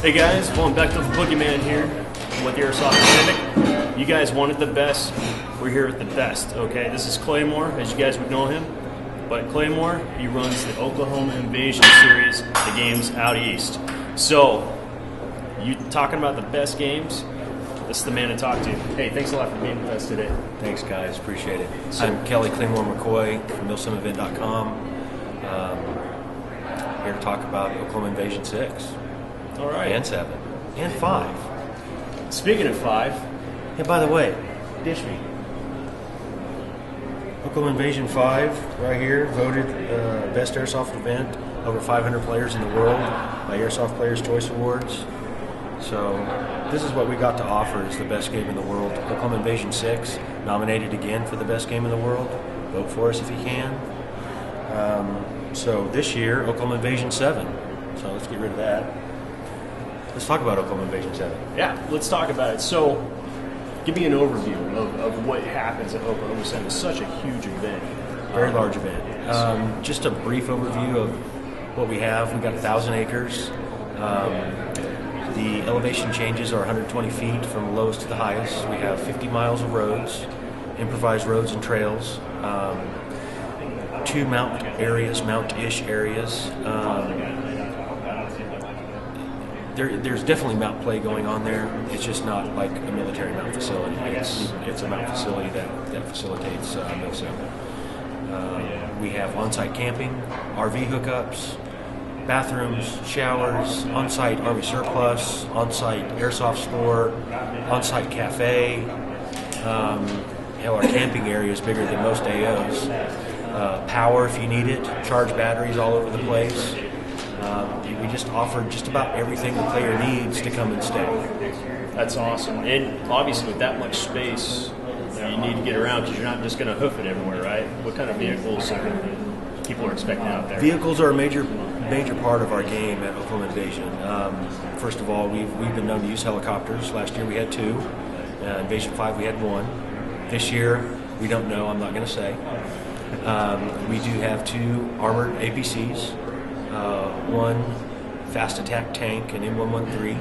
Hey guys, welcome back to the Boogeyman here with Airsoft Pacific. You guys wanted the best, we're here with the best, okay? This is Claymore, as you guys would know him. But Claymore, he runs the Oklahoma Invasion series, the games out east. So, you talking about the best games, this is the man to talk to. Hey, thanks a lot for being with us today. Thanks guys, appreciate it. I'm Kelly Claymore McCoy from MilSimEvent.com. Here to talk about Oklahoma Invasion 6. All right. And 7. And 5. Speaking of 5. Hey, by the way, dish me. Oklahoma Invasion 5, right here, voted best airsoft event, over 500 players in the world by Airsoft Players' Choice Awards. So this is what we got to offer as the best game in the world. Oklahoma Invasion 6, nominated again for the best game in the world. Vote for us if you can. So this year, Oklahoma Invasion 7. So let's get rid of that. Let's talk about Oklahoma Invasion 7. Yeah, let's talk about it. So, give me an overview of what happens at Oklahoma 7. It's such a huge event. Very large event. Just a brief overview of what we have. We've got 1,000 acres. The elevation changes are 120 feet from the lowest to the highest. We have 50 miles of roads, improvised roads and trails. 2 mount-ish areas. There's definitely mount play going on there. It's just not like a military mount facility. It's a mount facility that facilitates MilSim. We have on-site camping, RV hookups, bathrooms, showers, on-site Army surplus, on-site airsoft store, on-site cafe. Hell, our camping area is bigger than most AOs. Power if you need it, charge batteries all over the place. We just offer just about everything the player needs to come and stay. That's awesome. And obviously with that much space, you need to get around because you're not just going to hoof it everywhere, right? What kind of vehicles are people expecting out there? Vehicles are a major part of our game at Oklahoma Invasion. First of all, we've been known to use helicopters. Last year we had 2. Invasion 5 we had 1. This year, we don't know, I'm not going to say. We do have 2 armored APCs. 1 fast attack tank, an M113,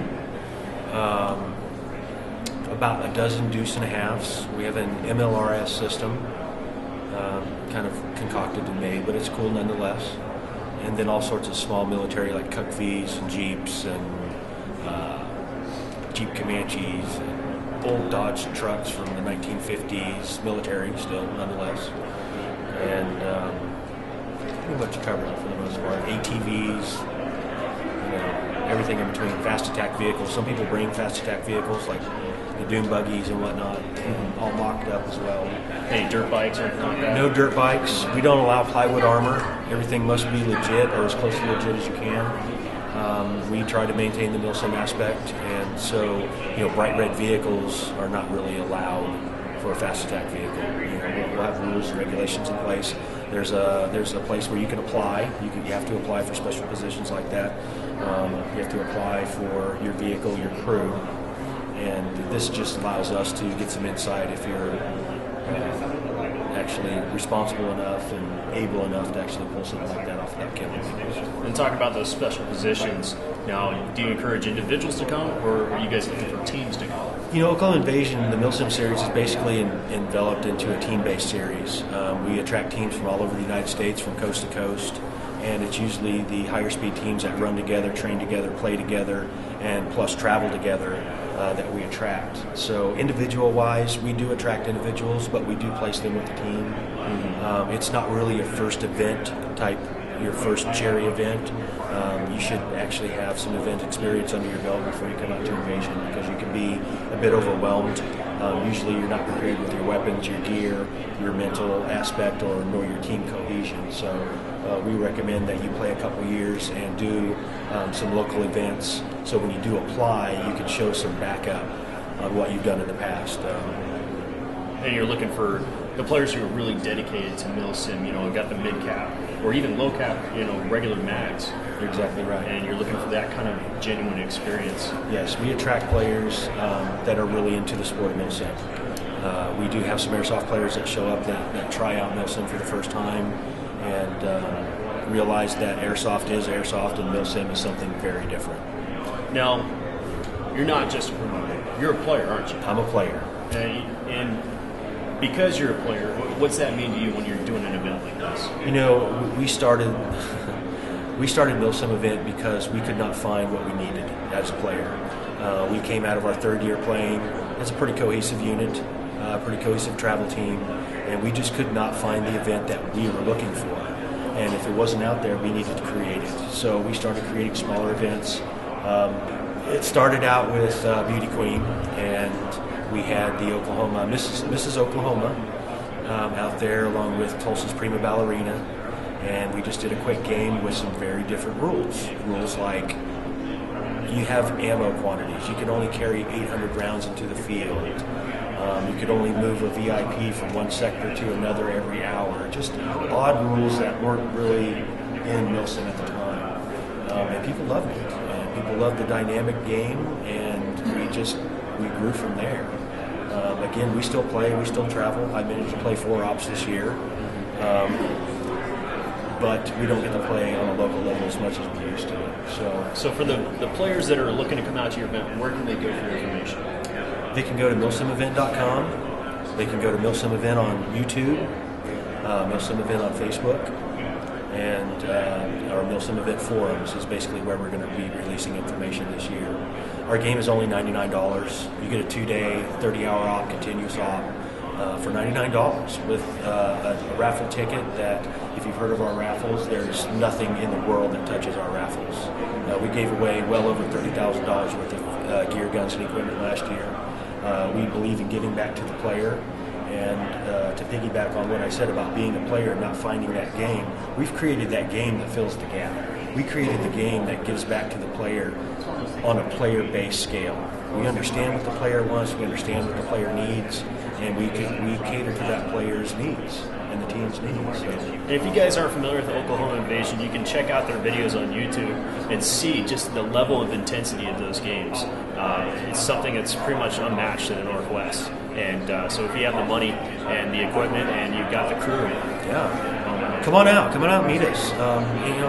about a dozen deuce and a halves. We have an MLRS system, kind of concocted and made, but it's cool nonetheless. And then all sorts of small military like Cuck V's and Jeeps and Jeep Comanches and old Dodge trucks from the 1950s, military still nonetheless. And pretty much covered it for the most part. ATVs, everything in between. Fast attack vehicles. Some people bring fast attack vehicles like the dune buggies and whatnot, all mocked up as well. Any dirt bikes or anything like that? No dirt bikes. We don't allow plywood armor. Everything must be legit or as close to legit as you can. We try to maintain the MilSim aspect, and so bright red vehicles are not really allowed for a fast attack vehicle. We'll have rules and regulations in place. There's a place where you can apply. You have to apply for special positions like that. You have to apply for your vehicle, your crew, and this just allows us to get some insight if you're actually responsible enough and able enough to actually pull something like that off without killing people. And talk about those special positions. Now, do you encourage individuals to come, or are you guys looking for teams to come? Oklahoma Invasion, the MilSim series, is basically enveloped into a team-based series. We attract teams from all over the United States, from coast to coast, and it's usually the higher speed teams that run together, train together, play together, and plus travel together that we attract. So individual-wise, we do attract individuals, but we do place them with the team. It's not really your first event type, your first cherry event. You should actually have some event experience under your belt before you come out to Invasion, because you can be a bit overwhelmed. Usually you're not prepared with your weapons, your gear, your mental aspect, nor your team cohesion. So we recommend that you play a couple years and do some local events, so when you do apply, you can show some backup on what you've done in the past. And you're looking for the players who are really dedicated to MilSim, got the mid-cap or even low-cap, regular mags. You're exactly right. And you're looking for that kind of genuine experience. Yes, we attract players that are really into the sport of MilSim. We do have some airsoft players that show up that try out MilSim for the first time and realize that airsoft is airsoft and MilSim is something very different. Now, you're not just a promoter. You're a player, aren't you? I'm a player. And because you're a player, what's that mean to you when you're doing an event like this? You know, we started Milsim event because we could not find what we needed as a player. We came out of our third year playing. It's a pretty cohesive unit, pretty cohesive travel team, and we just could not find the event that we were looking for. And if it wasn't out there, we needed to create it. So we started creating smaller events. It started out with Beauty Queen, and we had the Oklahoma, Mrs. Oklahoma out there along with Tulsa's Prima Ballerina. And we just did a quick game with some very different rules. Rules like you have ammo quantities. You can only carry 800 rounds into the field. You could only move a VIP from one sector to another every hour. Just odd rules that weren't really in Milsim at the time. And people loved it. And people loved the dynamic game, and we grew from there. Again, we still play, we still travel. I managed to play 4 ops this year. But we don't get to play on a local level as much as we used to. So for the players that are looking to come out to your event, where can they go for information? They can go to milsimevent.com. They can go to Milsim Event on YouTube, Milsim Event on Facebook, and our Milsim Event forums is basically where we're going to be releasing information this year. Our game is only $99. You get a 2-day, 30-hour op, continuous op. For $99 with a raffle ticket that, if you've heard of our raffles, there's nothing in the world that touches our raffles. We gave away well over $30,000 worth of gear, guns, and equipment last year. We believe in giving back to the player, and to piggyback on what I said about being a player and not finding that game, we've created that game that fills the gap. We created the game that gives back to the player on a player-based scale. We understand what the player wants, we understand what the player needs, and we cater to that player's needs and the team's needs. So. And if you guys aren't familiar with the Oklahoma Invasion, you can check out their videos on YouTube and see just the level of intensity of those games. It's something that's pretty much unmatched in the Northwest. And so if you have the money and the equipment and you've got the crew, come on out and meet us.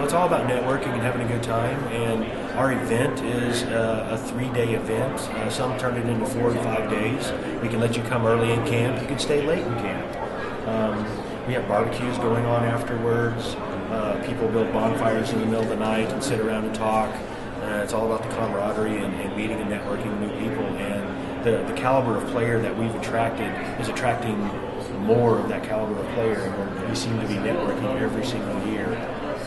It's all about networking and having a good time. And our event is a 3-day event. Some turn it into 4 and 5 days. We can let you come early in camp. You can stay late in camp. We have barbecues going on afterwards. People build bonfires in the middle of the night and sit around and talk. It's all about the camaraderie and meeting and networking with new people. And the caliber of player that we've attracted is attracting more of that caliber of player. And we seem to be networking every single year.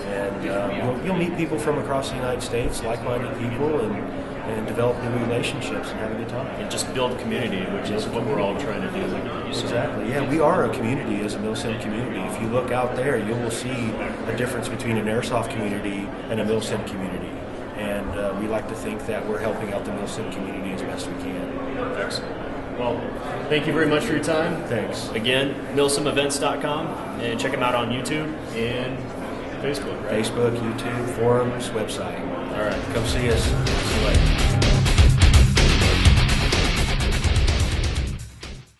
And you'll meet people from across the United States, like-minded people, and develop new relationships and have a good time. And just build community, which is what we're all trying to do. Exactly. Yeah, we are a community as a Milsim community. If you look out there, you will see a difference between an Airsoft community and a Milsim community. And we like to think that we're helping out the Milsim community as best we can. Excellent. Well, thank you very much for your time. Thanks. Again, milsimevents.com, and check them out on YouTube and Facebook, right? Facebook, YouTube, forums, website. All right. Come see us. See you later.